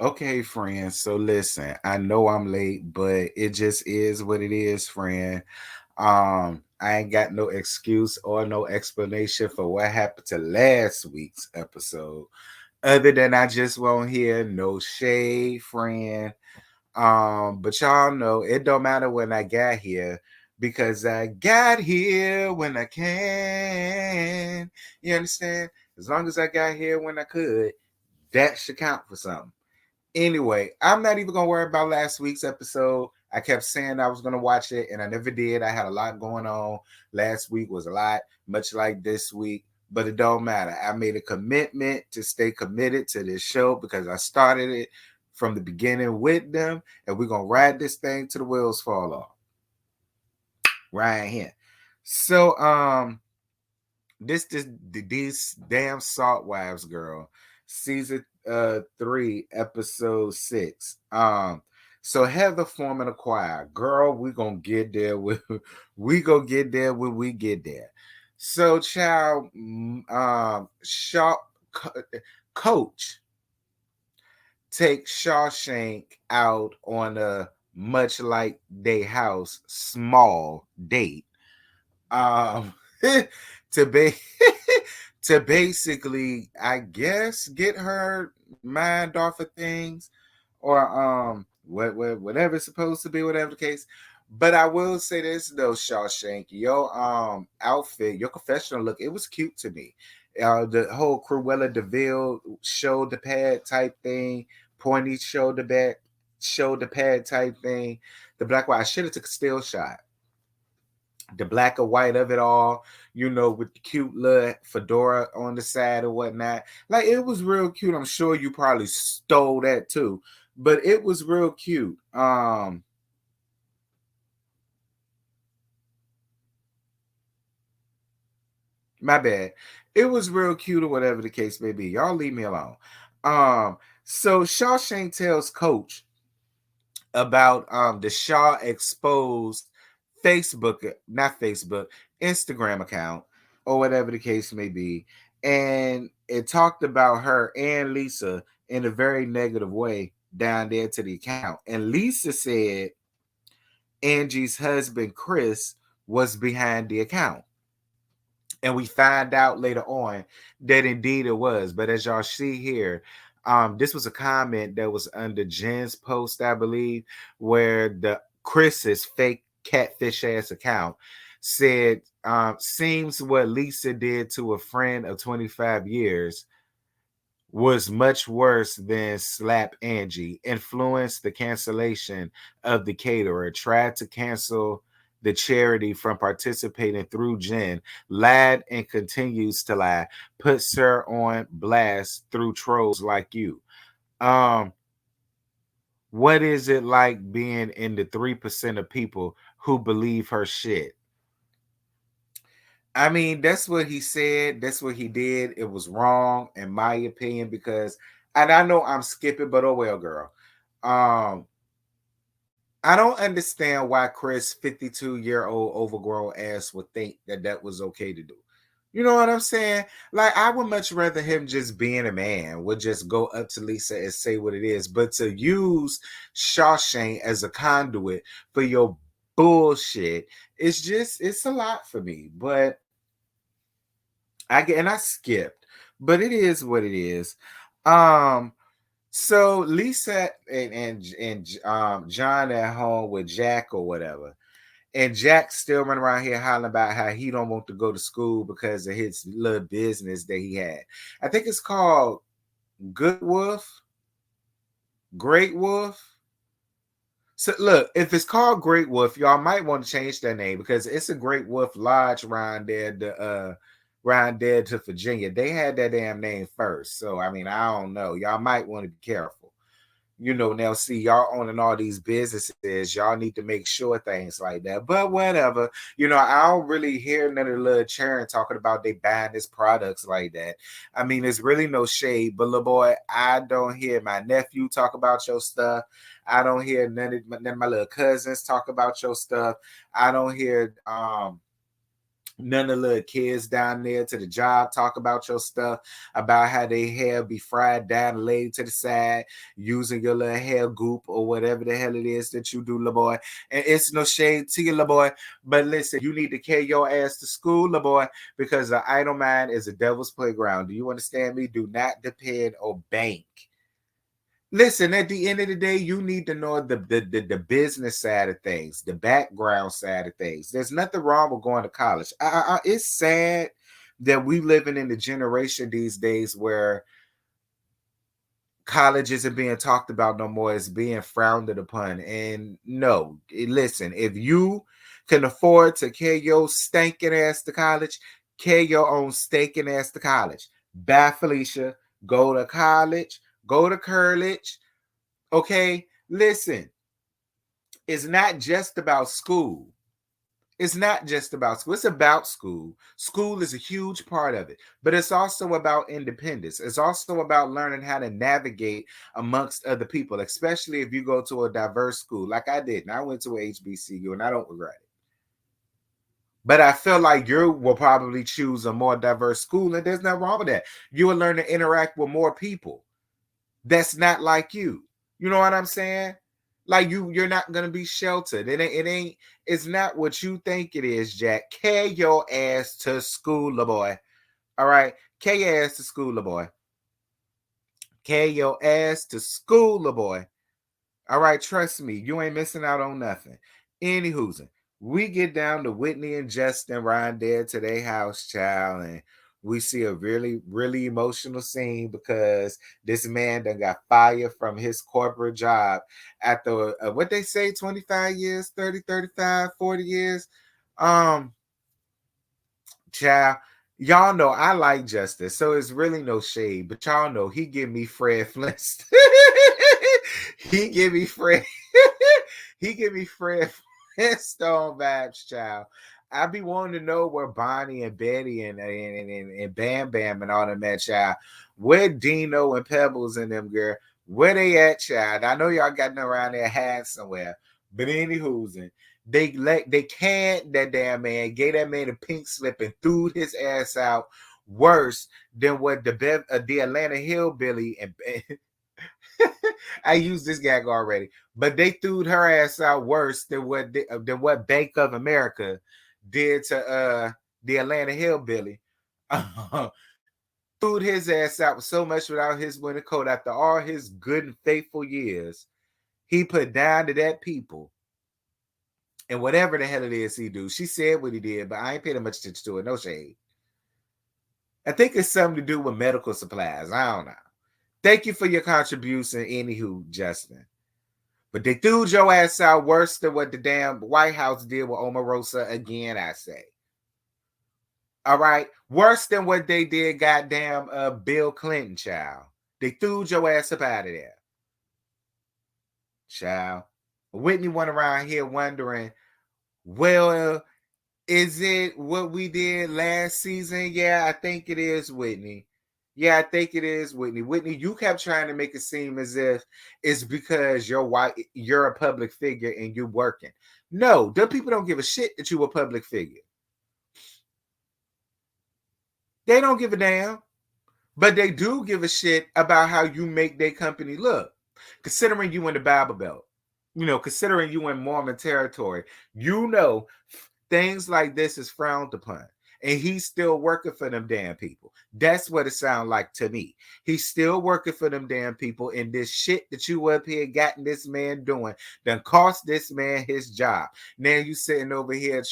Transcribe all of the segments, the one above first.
Okay, friend. So listen, I know I'm late, but it just is what it is, friend. I ain't got no excuse or no explanation for what happened to last week's episode. Other than I just won't hear no shade, friend. But y'all know it don't matter when I got here because I got here when I can. You understand? As long as I got here when I could, that should count for something. Anyway, I'm not even gonna worry about last week's episode. I kept saying I was gonna watch it, and I never did. I had a lot going on. Last week was a lot, much like this week, but it don't matter. I made a commitment to stay committed to this show because I started it from the beginning with them, and we're gonna ride this thing till the wheels fall off. Right here. So, these damn salt wives, girl, season 3 episode 6. So Heather forming a choir, girl, we gonna get there with we gonna get there when we get there. So child, Shaw coach take Shawshank out on a much like they house small date, um to be to basically, I guess, get her mind off of things, or whatever it's supposed to be, whatever the case. But I will say this though, Shawshank, your outfit, your confessional look, it was cute to me. The whole Cruella Deville shoulder pad type thing, pointy shoulder pad type thing, the black white. I should have took a still shot, the black or white of it all, with the cute little fedora on the side or whatnot. Like, it was real cute. I'm sure you probably stole that too, but it was real cute. My bad. It was real cute or whatever the case may be. Y'all leave me alone. So Shawshank tells Coach about the Shaw exposed not Facebook, Instagram account, or whatever the case may be. And it talked about her and Lisa in a very negative way down there to the account. And Lisa said Angie's husband, Chris, was behind the account. And we find out later on that indeed it was. But as y'all see here, this was a comment that was under Jen's post, I believe, where the Chris's fake catfish ass account said, seems what Lisa did to a friend of 25 years was much worse than slap Angie, influenced the cancellation of the caterer, tried to cancel the charity from participating through Jen, lied and continues to lie, puts her on blast through trolls like you. Um, what is it like being in the 3% of people who believe her shit? I mean, that's what he said. That's what he did. It was wrong, in my opinion, because, and I know I'm skipping, but oh well, girl. Um, I don't understand why Chris, 52-year-old overgrown ass, would think that that was okay to do. You know what I'm saying? Like, I would much rather him just being a man would just go up to Lisa and say what it is. But to use Shawshank as a conduit for your bullshit, it's a lot for me. But I skipped, but it is what it is. Um, so Lisa and John at home with Jack or whatever, and Jack still running around here hollering about how he don't want to go to school because of his little business that he had. I think it's called Good Wolf, Great Wolf. So look, if it's called Great Wolf, y'all might want to change that name because it's a Great Wolf Lodge around there to Virginia. They had that damn name first. So I mean, I don't know. Y'all might want to be careful. Now see, y'all owning all these businesses, y'all need to make sure things like that. But whatever, I don't really hear none of the little children talking about they buying this products like that. I mean, there's really no shade, but little boy, I don't hear my nephew talk about your stuff. I don't hear none of my little cousins talk about your stuff. I don't hear None of the little kids down there to the job talk about your stuff, about how their hair be fried down and laid to the side, using your little hair goop or whatever the hell it is that you do, little boy. And it's no shade to you, little boy. But listen, you need to carry your ass to school, little boy, because the idle mind is a devil's playground. Do you understand me? Do not depend or bank. Listen, at the end of the day, you need to know the business side of things, the background side of things. There's nothing wrong with going to college. It's sad that we living in the generation these days where college isn't being talked about no more. It's being frowned upon. And no, listen, if you can afford to carry your stinking ass to college, carry your own stinking ass to college. Bye, Felicia. Go to college. Go to college. Okay, listen, it's not just about school. It's not just about school. It's about school. School is a huge part of it, but it's also about independence. It's also about learning how to navigate amongst other people, especially if you go to a diverse school like I did. And I went to a HBCU and I don't regret it. But I feel like you will probably choose a more diverse school, and there's nothing wrong with that. You will learn to interact with more people that's not like you. You know what I'm saying? Like you're not gonna be sheltered. It's not what you think it is, Jack. Carry your ass to school, little boy. All right. Carry your ass to school, little boy. Carry your ass to school, little boy. All right, trust me, you ain't missing out on nothing. Anywho's, we get down to Whitney and Justin Ryan there to their house, child, and we see a really, really emotional scene because this man done got fired from his corporate job after what they say 25 years, 30, 35, 40 years. Um, Child, y'all know I like Justice, so it's really no shade. But y'all know he give me Fred Flintstone. he give me Fred. he give me Fred Flintstone vibes, child. I be wanting to know where Bonnie and Betty and Bam Bam and all them at, child. Where Dino and Pebbles and them, girl. Where they at, child? I know y'all got them around their hands somewhere. But anywho's, they can't that damn man gave that man a pink slip and threw his ass out worse than what the Atlanta Hillbilly and I used this gag already, but they threw her ass out worse than what Bank of America did to the Atlanta Hillbilly. Threw his ass out so much without his winter coat after all his good and faithful years. He put down to that people. And whatever the hell it is he do, she said what he did, but I ain't paying much attention to it. No shade. I think it's something to do with medical supplies. I don't know. Thank you for your contribution, anywho, Justin. But they threw your ass out worse than what the damn White House did with Omarosa again, I say. All right? Worse than what they did, goddamn Bill Clinton, child. They threw your ass up out of there. Child. Whitney went around here wondering, well, is it what we did last season? Yeah, I think it is, Whitney. Yeah, I think it is, Whitney. Whitney, you kept trying to make it seem as if it's because you're a public figure and you're working. No, the people don't give a shit that you're a public figure. They don't give a damn. But they do give a shit about how you make their company look. Considering you in the Bible Belt, considering you in Mormon territory, things like this is frowned upon. And he's still working for them damn people. That's what it sounds like to me. He's still working for them damn people. And this shit that you up here gotten this man doing done cost this man his job. Now you sitting over here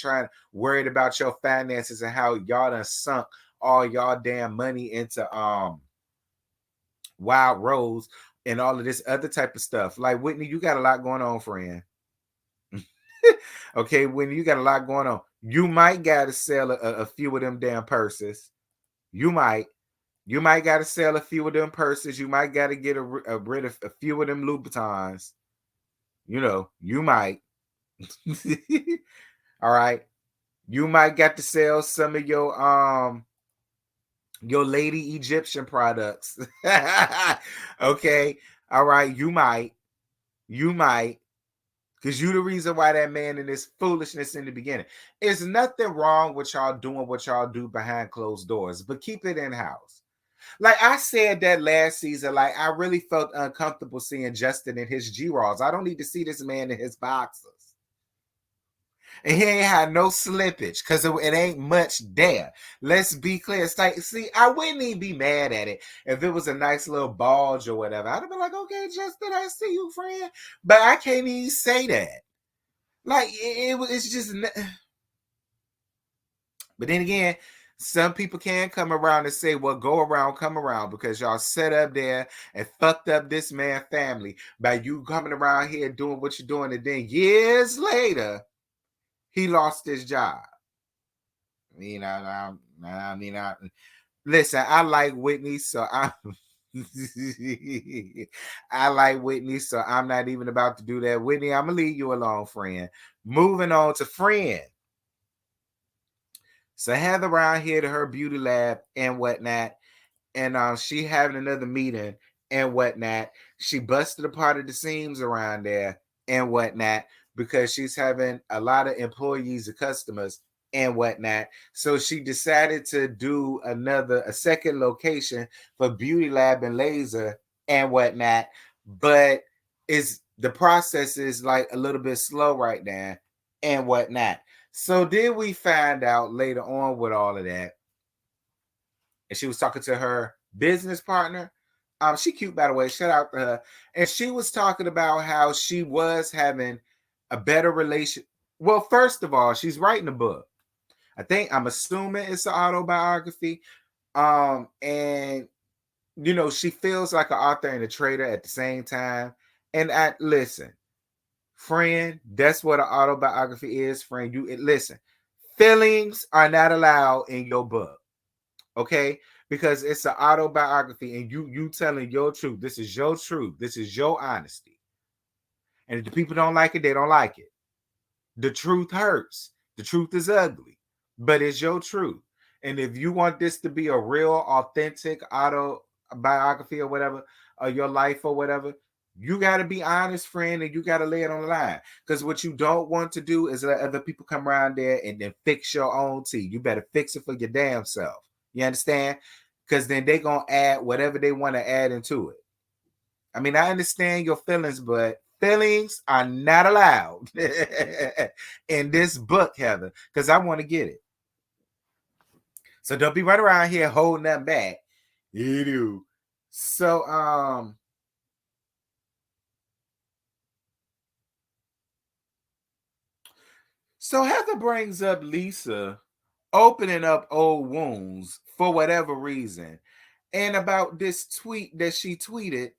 worried about your finances and how y'all done sunk all y'all damn money into Wild Rose and all of this other type of stuff. Like, Whitney, you got a lot going on, friend. Okay, when you got a lot going on, you might got to sell a few of them damn purses. You might got to sell a few of them purses. You might got to get rid of a few of them Louboutins. You might. All right. You might got to sell some of your lady Egyptian products. Okay. All right. You might. Because you the reason why that man in this foolishness in the beginning. There's nothing wrong with y'all doing what y'all do behind closed doors, but keep it in house. Like I said that last season, like I really felt uncomfortable seeing Justin in his G-Raws. I don't need to see this man in his boxers. And he ain't had no slippage because it ain't much there. Let's be clear. It's like, see, I wouldn't even be mad at it if it was a nice little bulge or whatever. I'd have been like, okay, Justin, I see you, friend. But I can't even say that. Like, it's just. But then again, some people can come around and say, well, go around, come around, because y'all set up there and fucked up this man's family by you coming around here doing what you're doing. And then years later, he lost his job. Listen, I like Whitney, so I like Whitney, so I'm not even about to do that. Whitney, I'm gonna leave you alone, friend. Moving on to friend. So Heather around here to her beauty lab and whatnot, and she having another meeting and whatnot. She busted a part of the seams around there and whatnot because she's having a lot of employees or customers and whatnot. So she decided to do a second location for Beauty Lab and Laser and whatnot. But the process is like a little bit slow right now and whatnot. So then we find out later on with all of that, and she was talking to her business partner. She cute, by the way. Shout out to her. And she was talking about how she was having a better relation. Well, first of all, she's writing a book. I'm assuming it's an autobiography. And she feels like an author and a trader at the same time. And listen, friend, that's what an autobiography is, friend. Listen, feelings are not allowed in your book. Okay, because it's an autobiography and you telling your truth. This is your truth. This is your honesty. And if the people don't like it, they don't like it. The truth hurts. The truth is ugly, but it's your truth. And if you want this to be a real, authentic autobiography or whatever, or your life or whatever, you got to be honest, friend, and you got to lay it on the line. Because what you don't want to do is let other people come around there and then fix your own tea. You better fix it for your damn self. You understand? Because then they're going to add whatever they want to add into it. I mean, I understand your feelings, but feelings are not allowed in this book, Heather, because I want to get it. So don't be running around here holding them back. You do. So, so Heather brings up Lisa opening up old wounds for whatever reason. And about this tweet that she tweeted,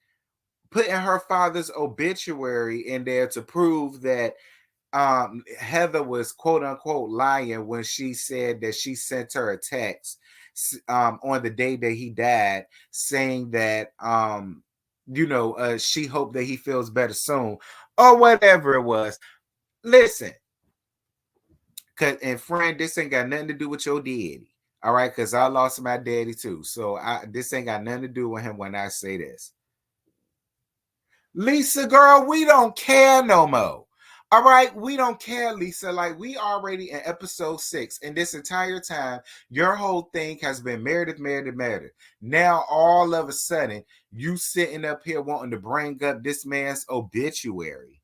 putting her father's obituary in there to prove that Heather was quote unquote lying when she said that she sent her a text on the day that he died saying that she hoped that he feels better soon or whatever it was. Listen, and friend, this ain't got nothing to do with your daddy. All right, because I lost my daddy too. So this ain't got nothing to do with him when I say this. Lisa, girl, we don't care no more. All right, we don't care, Lisa. Like, we already in episode 6, and this entire time, your whole thing has been murdered. Now, all of a sudden, you sitting up here wanting to bring up this man's obituary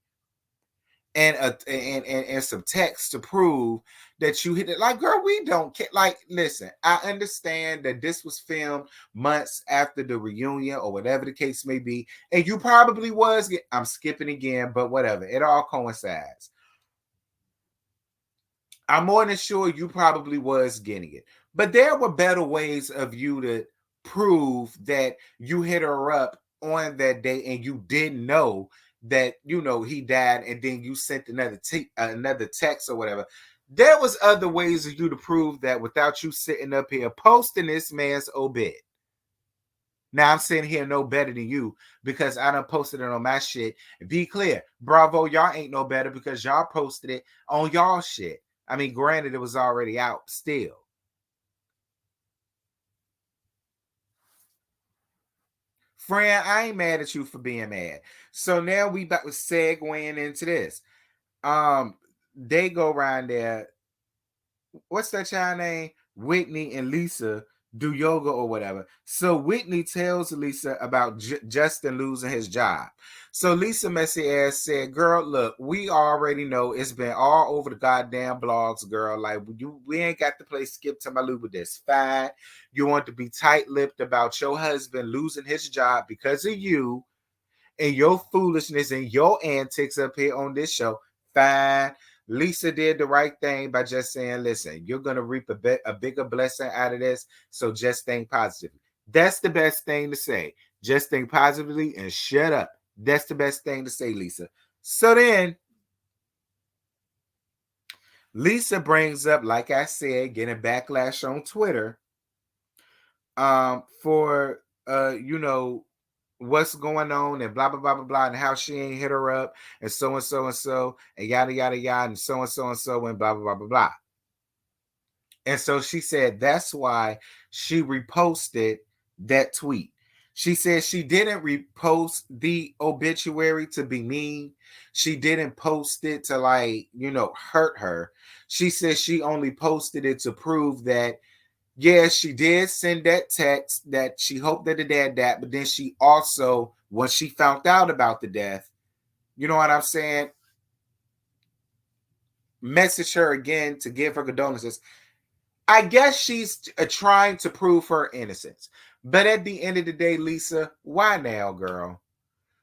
and some text to prove that you hit it. Like, girl, we don't care. Like, listen, I understand that this was filmed months after the reunion or whatever the case may be, and you probably was. I'm skipping again, but whatever. It all coincides. I'm more than sure you probably was getting it, but there were better ways of you to prove that you hit her up on that day and you didn't know that he died, and then you sent another text or whatever. There was other ways of you to prove that without you sitting up here posting this man's obit. Now I'm sitting here no better than you because I done posted it on my shit. Be clear, bravo, y'all ain't no better because y'all posted it on y'all shit. I mean, granted, it was already out still. Friend, I ain't mad at you for being mad. So now we about to segueing into this. Um, they go around there. What's that child name? Whitney and Lisa do yoga or whatever. So Whitney tells Lisa about Justin losing his job. So Lisa messy ass said, "Girl, look, we already know it's been all over the goddamn blogs, girl. Like we ain't got to play skip to my loop with this. Fine, you want to be tight-lipped about your husband losing his job because of you and your foolishness and your antics up here on this show. Fine." Lisa did the right thing by just saying, listen, you're going to reap a bigger blessing out of this. So just think positively. That's the best thing to say. Just think positively and shut up. That's the best thing to say, Lisa. So then Lisa brings up, like I said, getting backlash on Twitter for what's going on and blah blah blah blah blah and how she ain't hit her up and so and so and so and yada yada yada and so and so and so and blah blah blah blah blah. And so she said that's why she reposted that tweet. She said she didn't repost the obituary to be mean. She didn't post it to hurt her. She said she only posted it to prove that yes, she did send that text that she hoped that the dad died, but then she also, once she found out about the death, you know what I'm saying, messaged her again to give her condolences. I guess she's trying to prove her innocence. But at the end of the day, Lisa, why now, girl?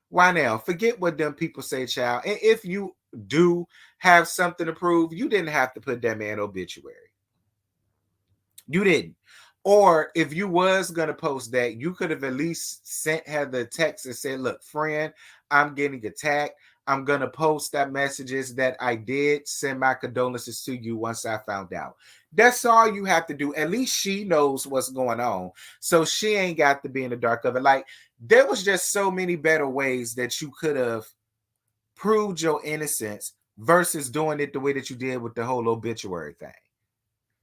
Why now? Forget what them people say, child. And if you do have something to prove, you didn't have to put that man obituary. You didn't. Or if you was going to post that, you could have at least sent her the text and said, look, friend, I'm getting attacked. I'm going to post that messages that I did send my condolences to you once I found out. That's all you have to do. At least she knows what's going on. So she ain't got to be in the dark of it. Like, there was just so many better ways that you could have proved your innocence versus doing it the way that you did with the whole obituary thing.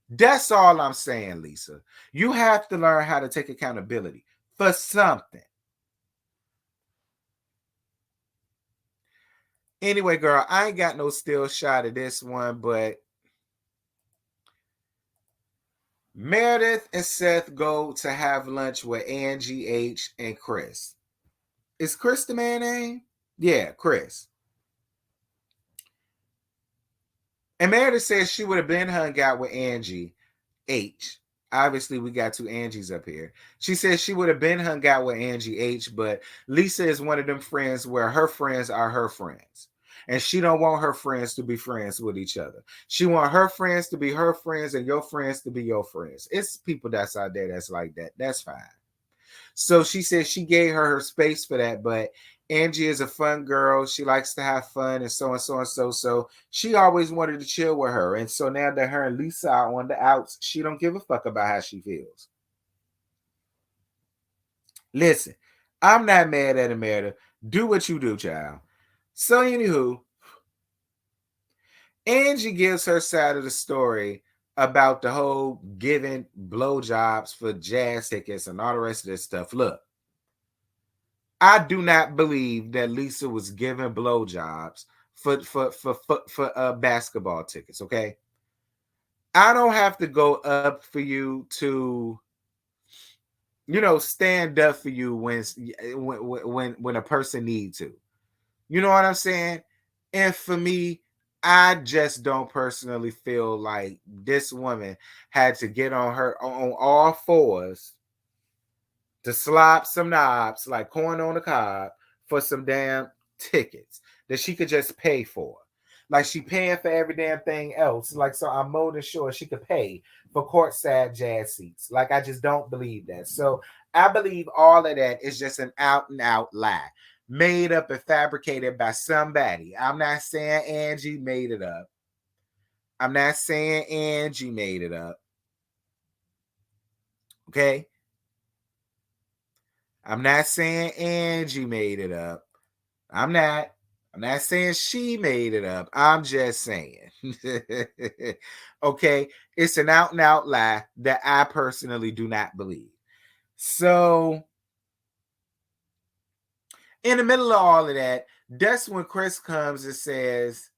That's all I'm saying, Lisa. You have to learn how to take accountability for something. Anyway, girl, I ain't got no still shot of this one, but Meredith and Seth go to have lunch with Angie H and Chris. Is Chris the man name? Yeah, Chris. And Meredith says she would have been hung out with Angie H. Obviously, we got two Angies up here. She says she would have been hung out with Angie H, but Lisa is one of them friends where her friends are her friends. And she don't want her friends to be friends with each other. She want her friends to be her friends and your friends to be your friends. It's people that's out there that's like that. That's fine. So she said she gave her space for that, but Angie is a fun girl. She likes to have fun and so and so and so. So she always wanted to chill with her. And so now that her and Lisa are on the outs, she don't give a fuck about how she feels. Listen, I'm not mad at America. Do what you do, child. So anywho, Angie gives her side of the story about the whole giving blowjobs for jazz tickets and all the rest of this stuff. Look, I do not believe that Lisa was giving blowjobs for basketball tickets. Okay, I don't have to go up for you to, stand up for you when a person needs to. You know what I'm saying? And for me, I just don't personally feel like this woman had to get on all fours to slop some knobs like corn on the cob for some damn tickets that she could just pay for. Like she paying for every damn thing else. Like, so I'm more than sure she could pay for courtside jazz seats. Like, I just don't believe that. So I believe all of that is just an out and out lie. Made up and fabricated by somebody. I'm not saying Angie made it up. I'm not saying Angie made it up. Okay? I'm not saying Angie made it up. I'm not. I'm not saying she made it up. I'm just saying. Okay. It's an out and out lie that I personally do not believe. So, in the middle of all of that, that's when Chris comes and says,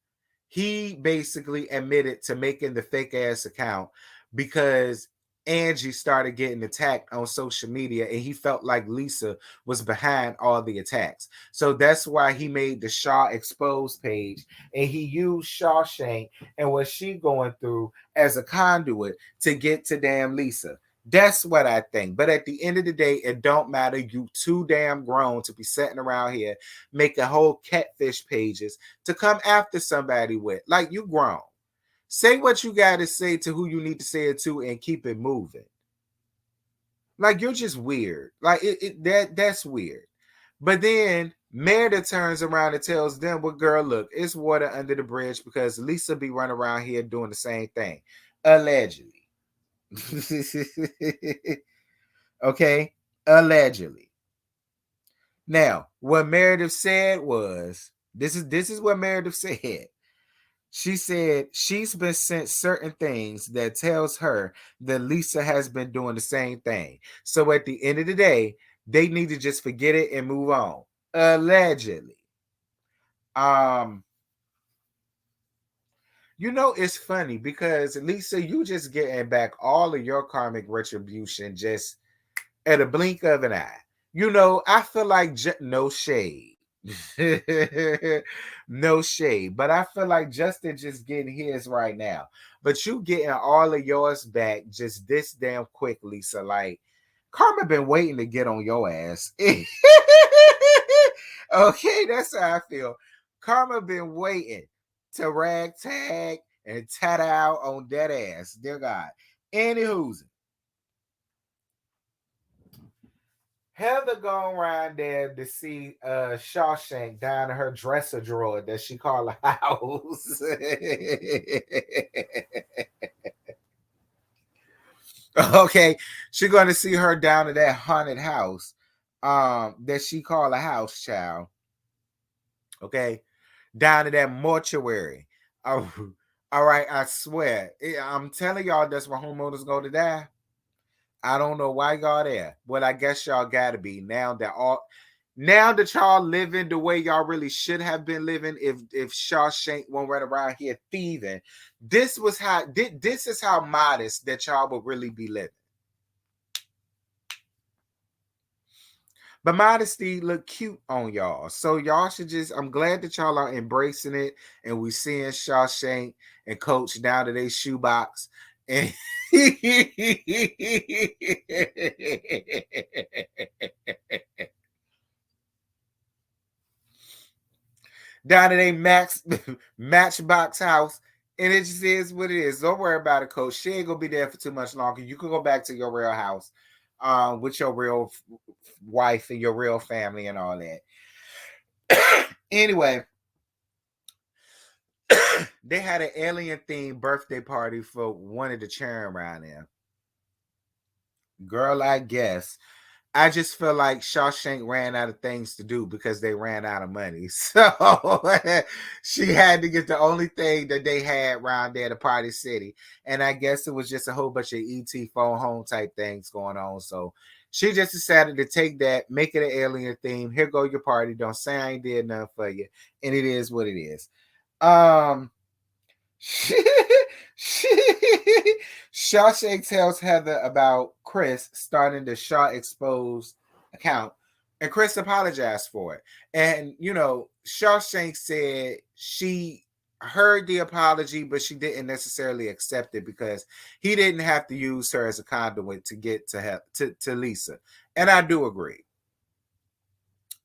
he basically admitted to making the fake ass account because Angie started getting attacked on social media and he felt like Lisa was behind all the attacks. So that's why he made the Shaw Exposed page and he used Shawshank and what she going through as a conduit to get to damn Lisa. That's what I think. But at the end of the day, it don't matter. You too damn grown to be sitting around here making whole catfish pages to come after somebody with. Like, you grown. Say what you got to say to who you need to say it to and keep it moving. Like, you're just weird. Like, that's weird. But then Meredith turns around and tells them, well, girl, look, it's water under the bridge because Lisa be running around here doing the same thing. Allegedly. Okay? Allegedly. Now, what Meredith said was, this is what Meredith said. She said she's been sent certain things that tells her that Lisa has been doing the same thing. So at the end of the day, they need to just forget it and move on. Allegedly. You know, it's funny because Lisa, you just getting back all of your karmic retribution just at a blink of an eye. You know, I feel like no shade. No shade. But I feel like Justin just getting his right now. But you getting all of yours back just this damn quick, Lisa. Like, Karma been waiting to get on your ass. Okay, that's how I feel. Karma been waiting to rag tag and tat out on that ass. Dear God. Anywho's Heather gone around there to see Shawshank down in her dresser drawer that she called a house. Okay, she gonna see her down in that haunted house that she called a house, child. Okay, down to that mortuary. Oh, all right, I swear. I'm telling y'all that's where homeowners go to die. I don't know why y'all there, but I guess y'all gotta be now that y'all living the way y'all really should have been living. If Shawshank won't run around here thieving, this is how modest that y'all will really be living. But modesty look cute on y'all. So y'all should just, I'm glad that y'all are embracing it and we seeing Shawshank and Coach down to their shoebox. And down at a matchbox house. And it just is what it is. Don't worry about it, Coach. She ain't gonna be there for too much longer. You can go back to your real house with your real wife and your real family and all that. Anyway, they had an alien themed birthday party for one of the children around there. Girl, I guess. I just feel like Shawshank ran out of things to do because they ran out of money. So she had to get the only thing that they had around there to Party City. And I guess it was just a whole bunch of ET phone home type things going on. So she just decided to take that, make it an alien theme. Here go your party. Don't say I ain't did nothing for you. And it is what it is. Shawshank tells Heather about Chris starting the Shaw Exposed account, and Chris apologized for it. And you know, Shawshank said she heard the apology, but she didn't necessarily accept it because he didn't have to use her as a conduit to get to Lisa. And I do agree.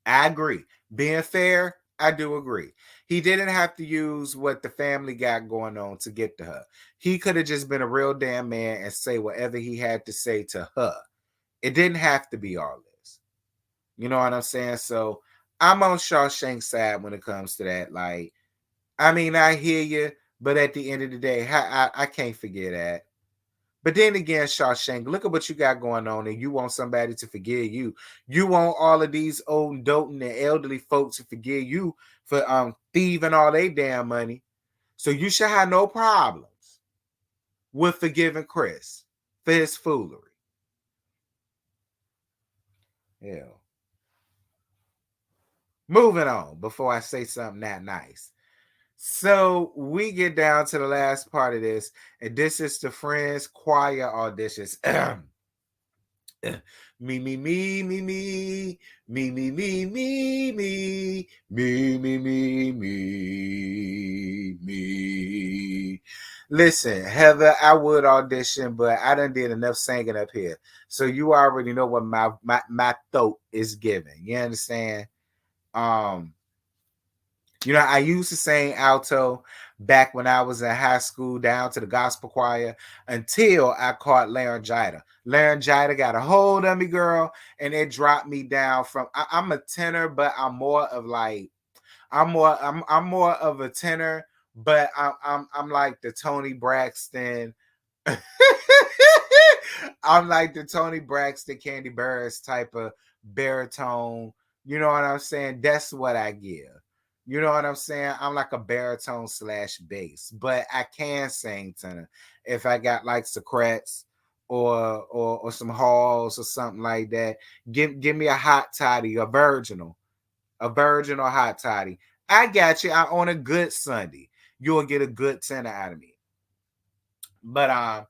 I agree. Being fair, I do agree. He didn't have to use what the family got going on to get to her. He could have just been a real damn man and say whatever he had to say to her. It didn't have to be all this. You know what I'm saying? So I'm on Shawshank's side when it comes to that. Like, I mean, I hear you, but at the end of the day, I can't forget that. But then again, Shawshank, look at what you got going on, and you want somebody to forgive you. You want all of these old doting and elderly folks to forgive you for thieving all their damn money. So you should have no problems with forgiving Chris for his foolery. Yeah. Moving on before I say something that nice. So we get down to the last part of this, and this is the Friends choir auditions. Me, me, me, me, me, me, me, me, me, me, me, me, me, me, me. Listen, Heather, I would audition, but I done did enough singing up here. So you already know what my throat is giving. You understand? Um, I used to sing alto back when I was in high school down to the gospel choir until I caught laryngitis. Laryngitis got a hold of me, girl, and it dropped me down from I'm a tenor, but I'm more of a tenor, but I'm like the Tony Braxton. I'm like the Tony Braxton, Candy Burris type of baritone. You know what I'm saying? That's what I give. You know what I'm saying? I'm like a baritone slash bass, but I can sing tenor if I got like Socrates or some halls or something like that. Give me a hot toddy, a virginal hot toddy. I got you. On a good Sunday, you'll get a good tenor out of me. But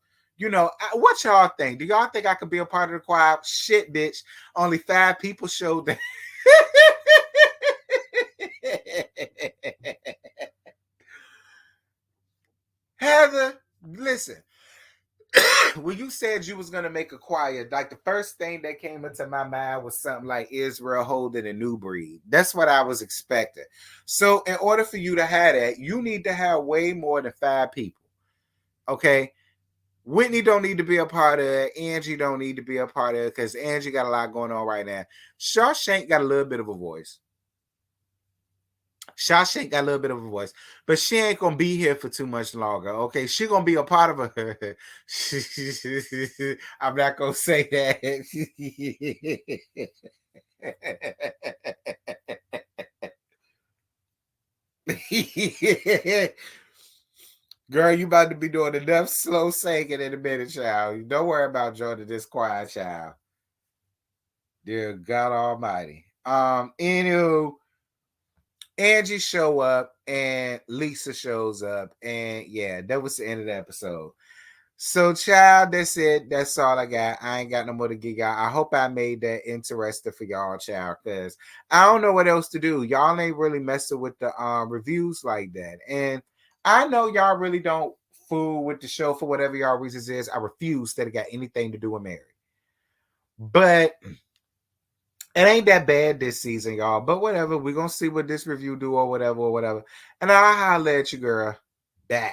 what y'all think? Do y'all think I could be a part of the choir? Shit, bitch. Only 5 people showed that. Heather, listen. When you said you was gonna make a choir, like the first thing that came into my mind was something like Israel Holden and New Breed. That's what I was expecting. So in order for you to have that, you need to have way more than 5 people. Okay. Whitney don't need to be a part of it. Angie don't need to be a part of it because Angie got a lot going on right now. Shawshank got a little bit of a voice. Shawshank got a little bit of a voice, but she ain't gonna be here for too much longer. Okay, she gonna be a part of her. I'm not gonna say that. Girl, you about to be doing enough slow singing in a minute, child. Don't worry about joining this choir, child. Dear God Almighty. Anywho, Angie show up and Lisa shows up, and yeah, that was the end of the episode. So, child, that's it. That's all I got. I ain't got no more to gig out. I hope I made that interesting for y'all, child, because I don't know what else to do. Y'all ain't really messing with the reviews like that. And I know y'all really don't fool with the show for whatever y'all reasons is. I refuse that it got anything to do with Mary. But it ain't that bad this season, y'all. But whatever. We're gonna see what this review do or whatever. And I'll holler at you, girl. Bye.